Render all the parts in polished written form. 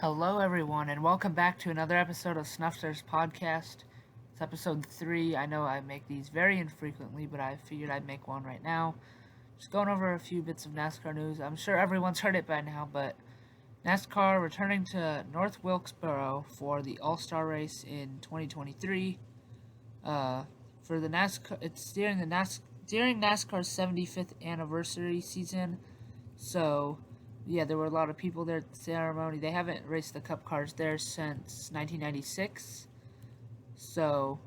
Hello, everyone, and welcome back to another episode of Snuffster's podcast. It's episode 3. I know I make these very infrequently, but I figured I'd make one right now. Just going over a few bits of NASCAR news. I'm sure everyone's heard it by now, but NASCAR returning to North Wilkesboro for the All-Star race in 2023. For the NASCAR, it's during NASCAR's 75th anniversary season, so yeah, there were a lot of people there at the ceremony. They haven't raced the Cup cars there since 1996. So,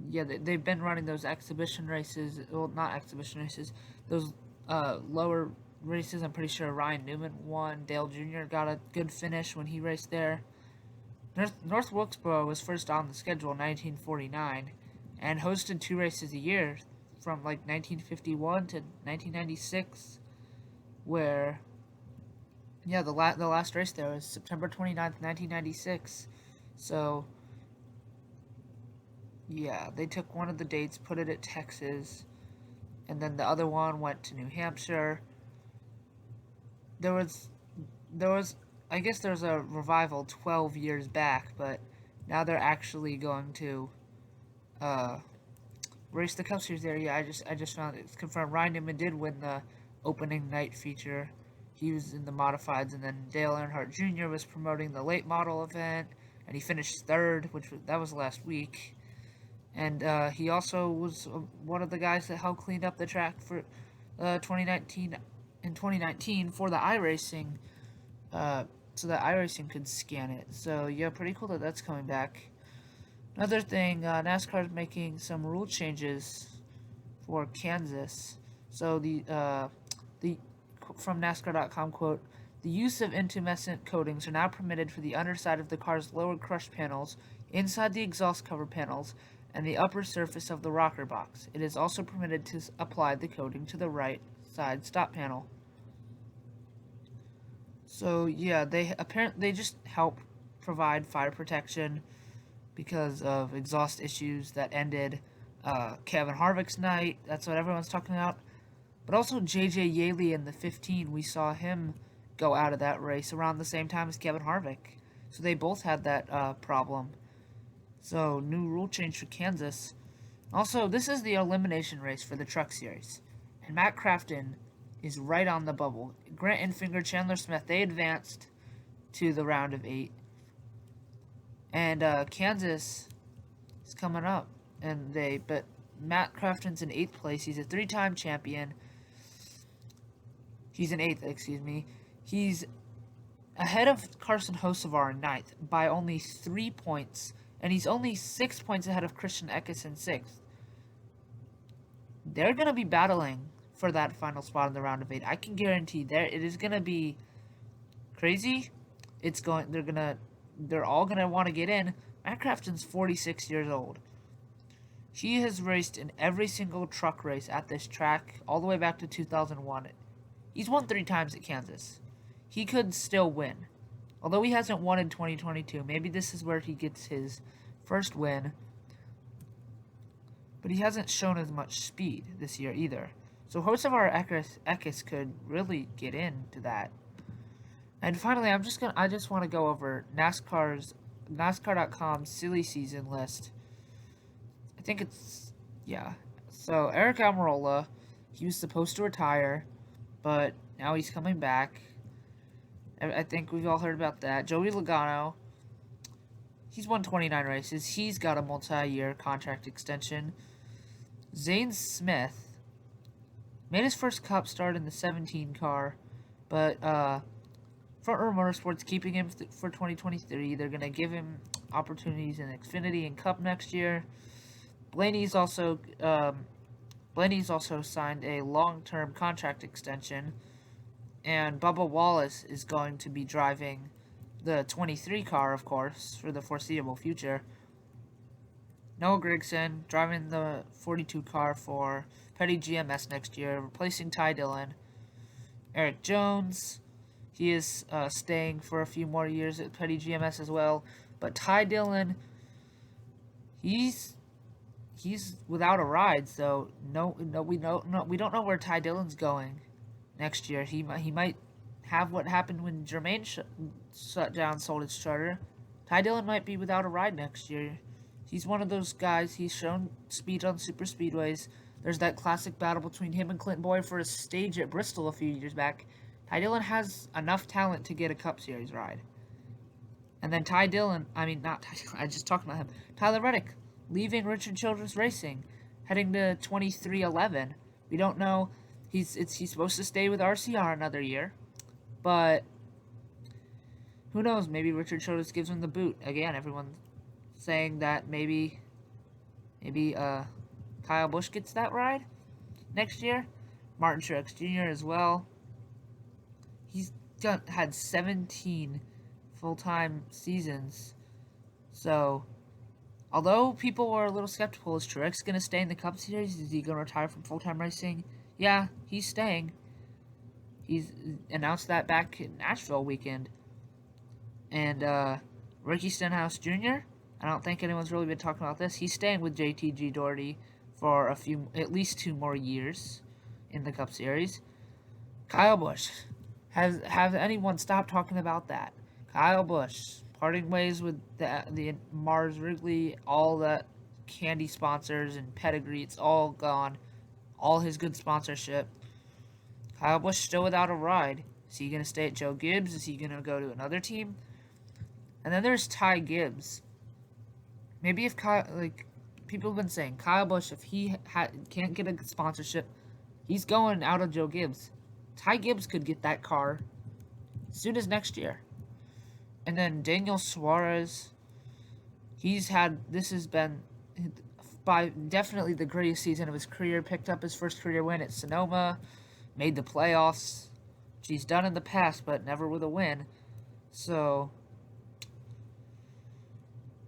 yeah, they've been running those exhibition races. Well, not exhibition races. Those lower races. I'm pretty sure Ryan Newman won. Dale Jr. got a good finish when he raced there. North Wilkesboro was first on the schedule in 1949 and hosted 2 races a year from like 1951 to 1996, where yeah, the last race there was September 29th, 1996. So, yeah, they took one of the dates, put it at Texas, and then the other one went to New Hampshire. There was there was I guess there was a revival 12 years back, but now they're actually going to uh race the Cup Series there. Yeah, I just found it's confirmed. Ryan Newman did win the opening night feature. He was in the modifieds, and then Dale Earnhardt Jr. was promoting the late model event, and he finished third, that was last week. And he also was one of the guys that helped clean up the track for 2019 in 2019 for the iRacing, uh, so that iRacing could scan it. So yeah, pretty cool that that's coming back. Another thing, NASCAR is making some rule changes for Kansas. So the from NASCAR.com quote: "The use of intumescent coatings are now permitted for the underside of the car's lower crush panels, inside the exhaust cover panels, and the upper surface of the rocker box. It is also permitted to apply the coating to the right side stop panel." So yeah, they just help provide fire protection because of exhaust issues that ended Kevin Harvick's night. That's what everyone's talking about. But also JJ Yaley in the 15, we saw him go out of that race around the same time as Kevin Harvick. So they both had that problem. So new rule change for Kansas. Also, this is the elimination race for the Truck Series, and Matt Crafton is right on the bubble. Grant Enfinger, Chandler Smith, they advanced to the round of 8, and Kansas is coming up, but Matt Crafton's in 8th place. He's a 3-time champion. He's in 8th, excuse me. He's ahead of Carson Hocevar in 9th by only 3 points, and he's only 6 points ahead of Christian Eckes in 6th. They're going to be battling for that final spot in the round of 8. I can guarantee it is going to be crazy. They're all going to want to get in. Matt Crafton's 46 years old. He has raced in every single truck race at this track all the way back to 2001. He's won 3 times at Kansas. He could still win. Although he hasn't won in 2022, maybe this is where he gets his first win. But he hasn't shown as much speed this year either. So Hocevar Eckes could really get into that. And finally, I just want to go over NASCAR.com silly season list. I think yeah. So Eric Almirola, he was supposed to retire, but now he's coming back. I think we've all heard about that. Joey Logano, he's won 29 races. He's got a multi-year contract extension. Zane Smith made his first Cup start in the 17 car, but Front Row Motorsports keeping him for 2023. They're going to give him opportunities in Xfinity and Cup next year. Blaney's also signed a long-term contract extension, and Bubba Wallace is going to be driving the 23 car, of course, for the foreseeable future. Noah Gragson driving the 42 car for Petty GMS next year, replacing Ty Dillon. Eric Jones, he is staying for a few more years at Petty GMS as well. But Ty Dillon, he's without a ride, so we don't know where Ty Dillon's going next year. He might have what happened when Jermaine shut down, sold his charter, Ty Dillon might be without a ride next year. He's one of those guys. He's shown speed on super speedways. There's that classic battle between him and Clinton Boyd for a stage at Bristol a few years back. Ty Dillon has enough talent to get a Cup Series ride. And then not Ty Dillon, I just talked about him. Tyler Reddick, leaving Richard Childress Racing, heading to 2311. We don't know. He's supposed to stay with RCR another year, but who knows? Maybe Richard Childress gives him the boot again. Everyone's saying that maybe Kyle Busch gets that ride next year. Martin Truex Jr. as well. He's had 17 full-time seasons. So, although people were a little skeptical, is Truex going to stay in the Cup Series? Is he going to retire from full-time racing? Yeah, he's staying. He's announced that back in Nashville weekend. And Ricky Stenhouse Jr., I don't think anyone's really been talking about this. He's staying with JTG Doherty for at least 2 more years in the Cup Series. Kyle Busch. Have anyone stopped talking about that? Kyle Busch parting ways with the Mars Wrigley, all that candy sponsors and pedigree. It's all gone. All his good sponsorship. Kyle Busch still without a ride. Is he going to stay at Joe Gibbs? Is he going to go to another team? And then there's Ty Gibbs. Maybe if people have been saying, Kyle Busch, if he can't get a sponsorship, he's going out of Joe Gibbs. Ty Gibbs could get that car as soon as next year. And then Daniel Suarez, this has been by definitely the greatest season of his career. Picked up his first career win at Sonoma, made the playoffs, which he's done in the past, but never with a win. So,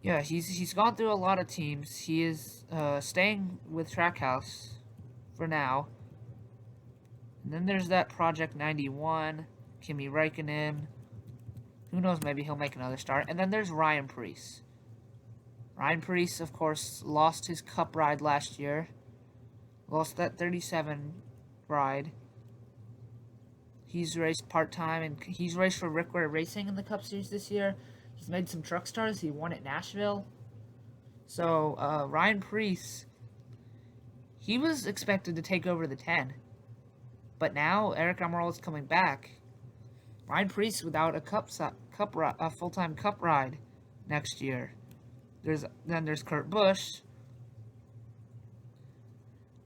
yeah, he's gone through a lot of teams. He is staying with Trackhouse for now. And then there's that Project 91, Kimi Räikkönen. Who knows, maybe he'll make another start. And then there's Ryan Preece. Ryan Preece, of course, lost his Cup ride last year. Lost that 37 ride. He's raced part-time, and he's raced for Rick Ware Racing in the Cup Series this year. He's made some truck stars. He won at Nashville. So, Ryan Preece, he was expected to take over the 10. But now, Eric Almirola's coming back. Ryan Preece without a full-time Cup ride next year. There's Kurt Busch.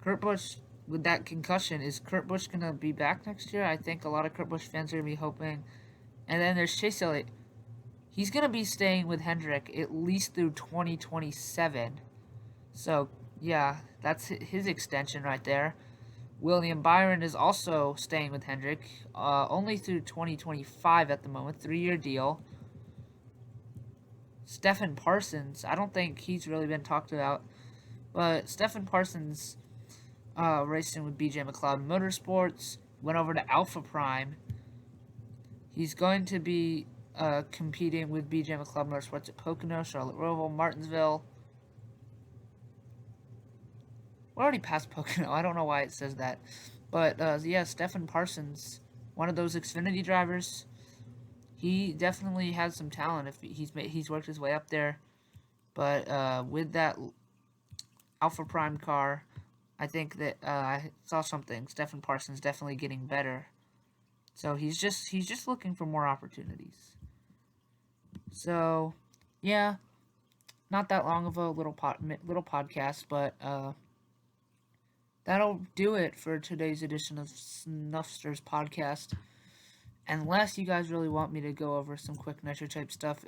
Kurt Busch, with that concussion, is Kurt Busch going to be back next year? I think a lot of Kurt Busch fans are going to be hoping. And then there's Chase Elliott. He's going to be staying with Hendrick at least through 2027. So, yeah, that's his extension right there. William Byron is also staying with Hendrick, only through 2025 at the moment, 3-year deal. Stephen Parsons, I don't think he's really been talked about, but Stephen Parsons racing with BJ McLeod Motorsports, went over to Alpha Prime. He's going to be competing with BJ McLeod Motorsports at Pocono, Charlotte Roval, Martinsville. We're already past Pocono. I don't know why it says that. But, yeah, Stephen Parsons, one of those Xfinity drivers. He definitely has some talent. If he's worked his way up there. But, with that Alpha Prime car, I think that I saw something. Stephen Parsons definitely getting better. So, he's just looking for more opportunities. So, yeah, not that long of a little podcast, but, that'll do it for today's edition of Snuffster's podcast. Unless you guys really want me to go over some quick nitro type stuff,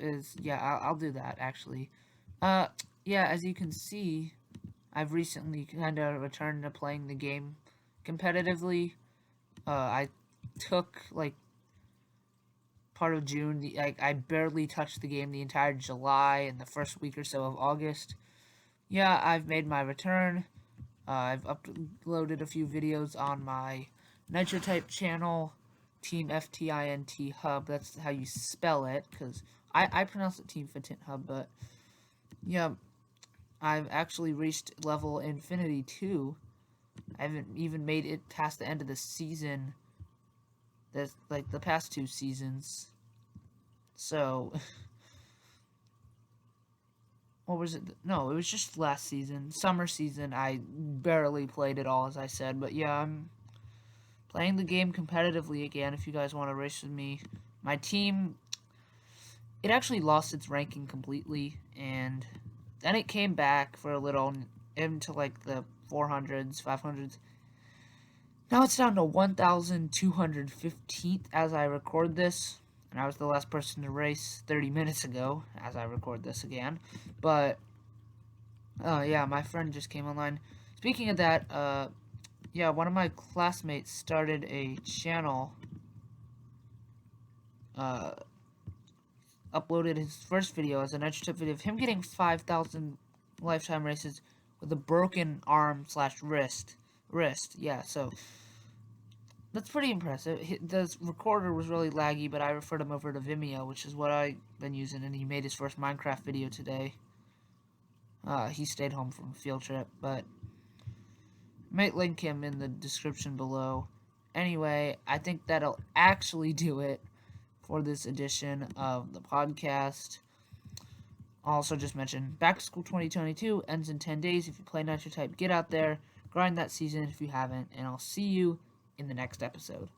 I'll do that, actually. Yeah, as you can see, I've recently kind of returned to playing the game competitively. I took, part of June. I barely touched the game the entire July and the first week or so of August. Yeah, I've made my return. I've uploaded a few videos on my Nitro Type channel, Team FTINT Hub. That's how you spell it, because I pronounce it Team FTINT Hub, but yeah, I've actually reached level Infinity 2. I haven't even made it past the end of the season this like the past 2 seasons. So what was it? No, it was just last season, summer season. I barely played it all, as I said, but yeah, I'm playing the game competitively again. If you guys want to race with me, my team, it actually lost its ranking completely, and then it came back for a little into like the 400s, 500s. Now it's down to 1,215th as I record this, and I was the last person to race 30 minutes ago as I record this again. But yeah, my friend just came online. Speaking of that, yeah, one of my classmates started a channel, uh, uploaded his first video as an extra tip video of him getting 5,000 lifetime races with a broken arm slash wrist. Yeah, so that's pretty impressive. The recorder was really laggy, but I referred him over to Vimeo, which is what I've been using, and he made his first Minecraft video today. He stayed home from a field trip, but I might link him in the description below. Anyway, I think that'll actually do it for this edition of the podcast. Also, just mention Back to School 2022 ends in 10 days. If you play Nitro Type, get out there, grind that season if you haven't, and I'll see you in the next episode.